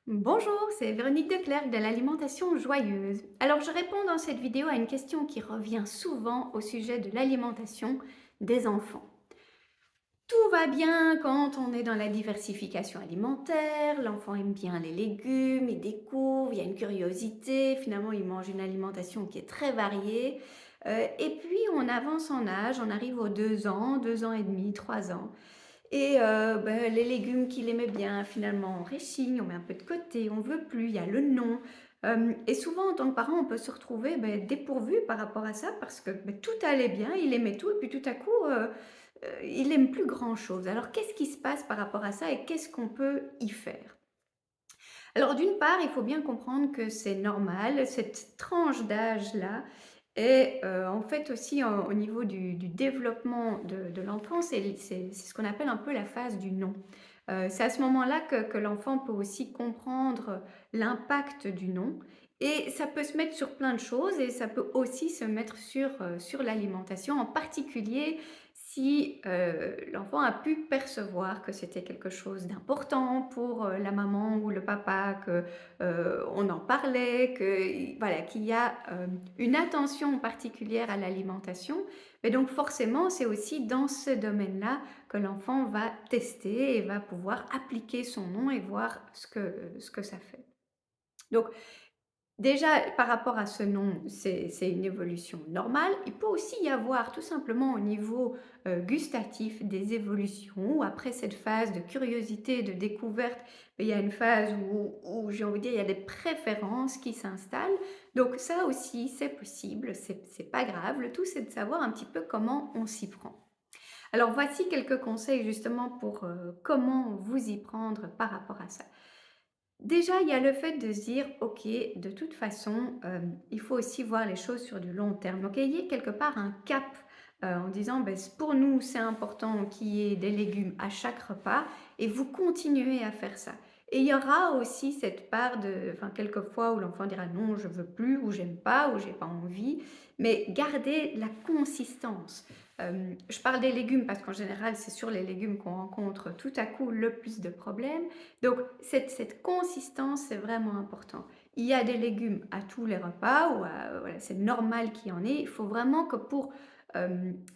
Bonjour, c'est Véronique Declercq de l'alimentation joyeuse. Alors je réponds dans cette vidéo à une question qui revient souvent au sujet de l'alimentation des enfants. Tout va bien quand on est dans la diversification alimentaire, l'enfant aime bien les légumes, il découvre, il y a une curiosité, finalement il mange une alimentation qui est très variée. Et puis on avance en âge, on arrive aux 2 ans, 2 ans et demi, 3 ans. Et les légumes qu'il aimait bien, finalement, on réchigne, on met un peu de côté, on veut plus, il y a le non. Et souvent, en tant que parent, on peut se retrouver dépourvu par rapport à ça parce que tout allait bien, il aimait tout, et puis tout à coup, il aime plus grand-chose. Alors, qu'est-ce qui se passe par rapport à ça et qu'est-ce qu'on peut y faire? Alors, d'une part, il faut bien comprendre que c'est normal, cette tranche d'âge-là est en fait aussi au niveau du développement de l'enfant, c'est ce qu'on appelle un peu la phase du non. C'est à ce moment-là que l'enfant peut aussi comprendre l'impact du non, et ça peut se mettre sur plein de choses et ça peut aussi se mettre sur l'alimentation, en particulier si l'enfant a pu percevoir que c'était quelque chose d'important pour la maman ou le papa, que on en parlait, que voilà, qu'il y a une attention particulière à l'alimentation. Mais donc forcément, c'est aussi dans ce domaine-là que l'enfant va tester et va pouvoir appliquer son nom et voir ce que ça fait. Donc déjà, par rapport à ce nom, c'est une évolution normale. Il peut aussi y avoir tout simplement au niveau gustatif des évolutions, où après cette phase de curiosité, de découverte, il y a une phase où j'ai envie de dire, il y a des préférences qui s'installent. Donc ça aussi, c'est possible, c'est pas grave. Le tout, c'est de savoir un petit peu comment on s'y prend. Alors voici quelques conseils justement pour comment vous y prendre par rapport à ça. Déjà, il y a le fait de se dire: «OK, de toute façon, il faut aussi voir les choses sur du long terme». Donc ayez quelque part un cap, en disant: «Beh, c pour nous, c'est important qu'il y ait des légumes à chaque repas», et vous continuez à faire ça. Et il y aura aussi cette part de enfin, quelquefois où l'enfant dira: «Non, je veux plus» ou «J'aime pas» ou «J'ai pas envie», mais gardez la consistance. Je parle des légumes parce qu'en général, c'est sur les légumes qu'on rencontre tout à coup le plus de problèmes. Donc cette consistance, c'est vraiment important. Il y a des légumes à tous les repas, ou voilà, c'est normal qu'il y en ait. Il faut vraiment que pour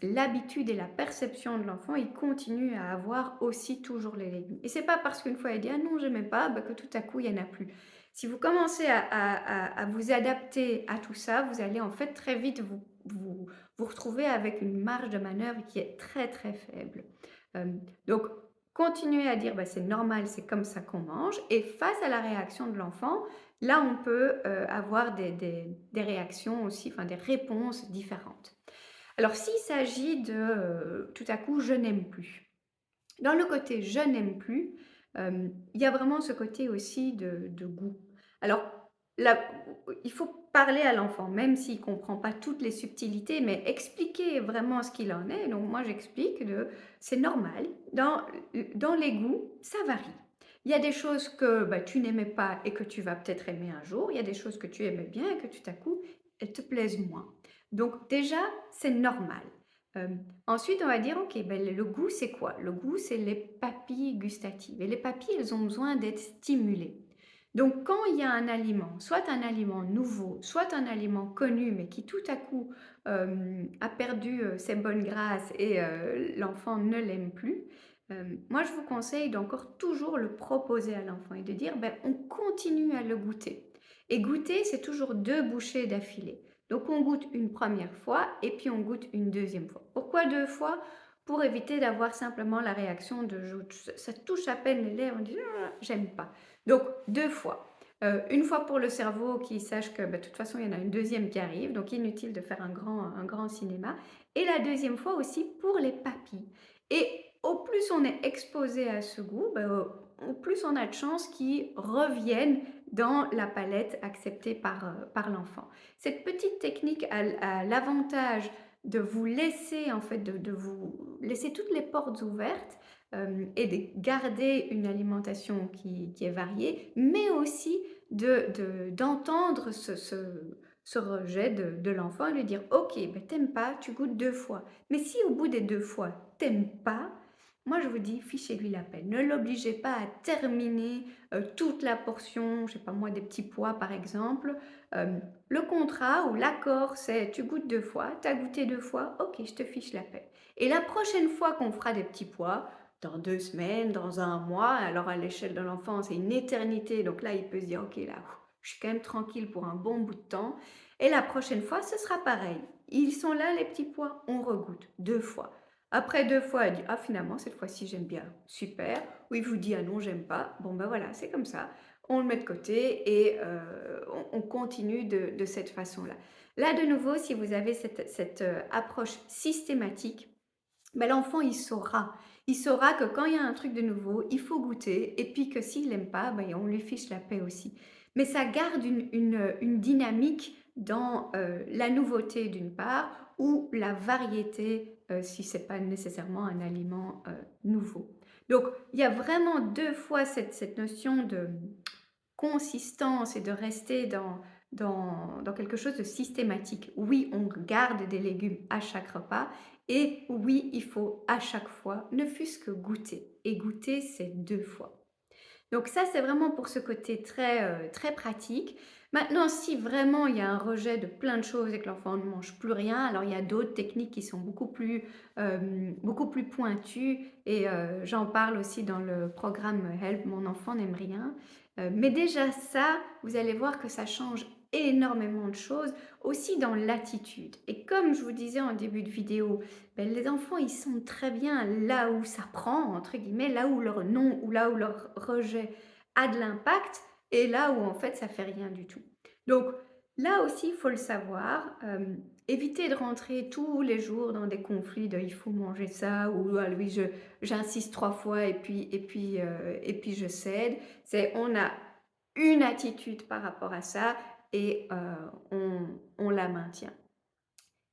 l'habitude et la perception de l'enfant, il continue à avoir aussi toujours les légumes. Et c'est pas parce qu'une fois il dit: «Ah non, j'aimais pas», que tout à coup il y en a plus. Si vous commencez à vous adapter à tout ça, vous allez en fait très vite vous retrouver avec une marge de manœuvre qui est très, très faible. Donc continuez à dire: «Bah, c'est normal, c'est comme ça qu'on mange», et face à la réaction de l'enfant, là, on peut, avoir des réactions aussi, enfin des réponses différentes. Alors s'il s'agit de, tout à coup: «Je n'aime plus». Dans le côté «je n'aime plus», il y a vraiment ce côté aussi de goût. Alors là, il faut parler à l'enfant, même s'il ne comprend pas toutes les subtilités, mais expliquer vraiment ce qu'il en est. Donc moi, j'explique de c'est normal, dans les goûts, ça varie. Il y a des choses que, tu n'aimais pas et que tu vas peut-être aimer un jour. Il y a des choses que tu aimais bien et que tout à coup, elles te plaisent moins. Donc déjà, c'est normal. Ensuite, on va dire: «OK, le goût, c'est quoi?» Le goût, c'est les papilles gustatives, et les papilles, elles ont besoin d'être stimulées. Donc quand il y a un aliment, soit un aliment nouveau, soit un aliment connu, mais qui tout à coup, a perdu, ses bonnes grâces, et l'enfant ne l'aime plus, moi je vous conseille d'encore toujours le proposer à l'enfant et de dire: «On continue à le goûter», et goûter, c'est toujours 2 bouchées d'affilée. Donc on goûte une première fois et puis on goûte une deuxième fois. Pourquoi 2 fois? Pour éviter d'avoir simplement la réaction de ça touche à peine les lèvres, on dit: «Ah, j'aime pas». Donc 2 fois. Une fois pour le cerveau qui sache que, de toute façon, il y en a une deuxième qui arrive, donc inutile de faire un grand cinéma, et la deuxième fois aussi pour les papilles, et au plus on est exposé à ce goût, au plus on a de chances qu'il revienne dans la palette acceptée par l'enfant. Cette petite technique a l'avantage de vous laisser, en fait, de vous laisser toutes les portes ouvertes, et de garder une alimentation qui est variée, mais aussi d'entendre ce rejet de l'enfant et lui dire: «OK, tu pas, tu goûtes 2 fois». Mais si au bout des 2 fois, t'aimes pas, moi je vous dis, fichez-lui la paix. Ne l'obligez pas à terminer toute la portion, je sais pas moi, des petits pois par exemple. Le contrat ou l'accord, c'est tu goûtes 2 fois, tu as goûté 2 fois, ok, je te fiche la paix. Et la prochaine fois qu'on fera des petits pois, dans 2 semaines, dans un mois, alors à l'échelle de l'enfant, c'est une éternité, donc là, il peut se dire, ok, là, je suis quand même tranquille pour un bon bout de temps. Et la prochaine fois, ce sera pareil. Ils sont là, les petits pois, on regoute 2 fois. Après 2 fois, elle dit: «Ah finalement cette fois-ci j'aime bien». Super. Ou il vous dit: «Ah non j'aime pas». Bon ben voilà, c'est comme ça. On le met de côté et on continue de cette façon-là. Là de nouveau, si vous avez cette approche systématique, ben l'enfant il saura. Il saura que quand il y a un truc de nouveau, il faut goûter et puis que s'il n'aime pas, ben on lui fiche la paix aussi. Mais ça garde une dynamique dans, la nouveauté d'une part ou la variété, si c'est pas nécessairement un aliment, nouveau. Donc il y a vraiment 2 fois cette notion de consistance et de rester dans quelque chose de systématique. Oui, on garde des légumes à chaque repas et oui, il faut à chaque fois, ne fût-ce que goûter. Et goûter, c'est 2 fois. Donc ça, c'est vraiment pour ce côté très pratique. Maintenant, si vraiment il y a un rejet de plein de choses et que l'enfant ne mange plus rien, alors il y a d'autres techniques qui sont beaucoup plus pointues et j'en parle aussi dans le programme Help, mon enfant n'aime rien. Mais déjà ça, vous allez voir que ça change énormément de choses, aussi dans l'attitude. Et comme je vous disais en début de vidéo, ben, les enfants, ils sont très bien là où ça prend, entre guillemets, là où leur non ou là où leur rejet a de l'impact et là où en fait ça fait rien du tout. Donc là aussi, il faut le savoir, éviter de rentrer tous les jours dans des conflits de il faut manger ça ou ah, lui j'insiste 3 fois et puis je cède. C'est on a une attitude par rapport à ça et on la maintient.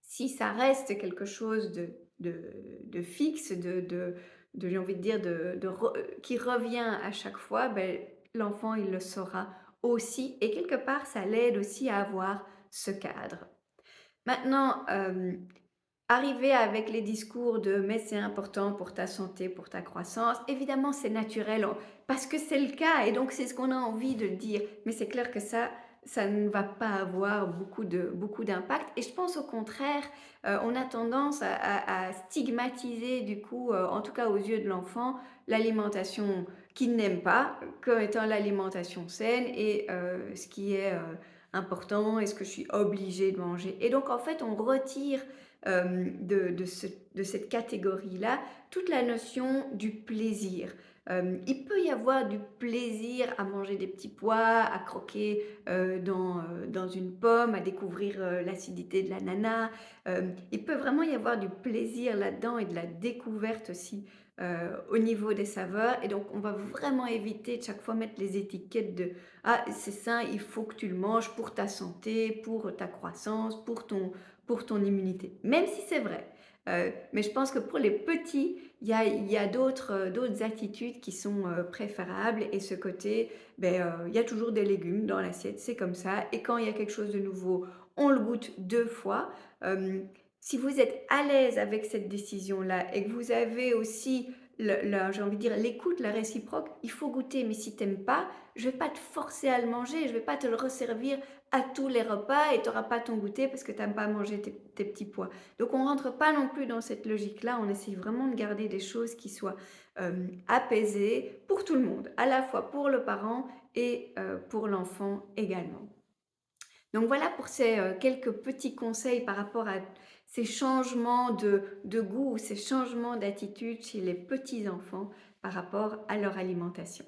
Si ça reste quelque chose de fixe, j'ai envie de dire, qui revient à chaque fois, ben, l'enfant, il le saura aussi. Et quelque part, ça l'aide aussi à avoir ce cadre. Maintenant, arriver avec les discours de mais c'est important pour ta santé, pour ta croissance, évidemment, c'est naturel parce que c'est le cas et donc c'est ce qu'on a envie de dire. Mais c'est clair que ça ne va pas avoir beaucoup d'impact. Et je pense au contraire, on a tendance à stigmatiser du coup, en tout cas aux yeux de l'enfant, l'alimentation qu'il n'aime pas comme étant l'alimentation saine et ce qui est important, est-ce que je suis obligée de manger. Et donc en fait, on retire de cette catégorie-là toute la notion du plaisir. Il peut y avoir du plaisir à manger des petits pois, à croquer dans une pomme, à découvrir l'acidité de l'ananas. Il peut vraiment y avoir du plaisir là-dedans et de la découverte aussi au niveau des saveurs. Et donc, on va vraiment éviter de chaque fois mettre les étiquettes de «Ah, c'est ça, il faut que tu le manges pour ta santé, pour ta croissance, pour ton immunité». Même si c'est vrai. Mais je pense que pour les petits, il y a d'autres attitudes qui sont préférables et ce côté, ben, il y a toujours des légumes dans l'assiette, c'est comme ça. Et quand il y a quelque chose de nouveau, on le goûte 2 fois. Si vous êtes à l'aise avec cette décision-là et que vous avez aussi j'ai envie de dire l'écoute, la réciproque, il faut goûter. Mais si t'aimes pas, je vais pas te forcer à le manger, je vais pas te le resservir à tous les repas et tu n'auras pas ton goûter parce que tu n'aimes pas manger tes petits pois. Donc on rentre pas non plus dans cette logique-là, on essaye vraiment de garder des choses qui soient apaisées pour tout le monde, à la fois pour le parent et pour l'enfant également. Donc voilà pour ces quelques petits conseils par rapport à ces changements de goût, ces changements d'attitude chez les petits enfants par rapport à leur alimentation.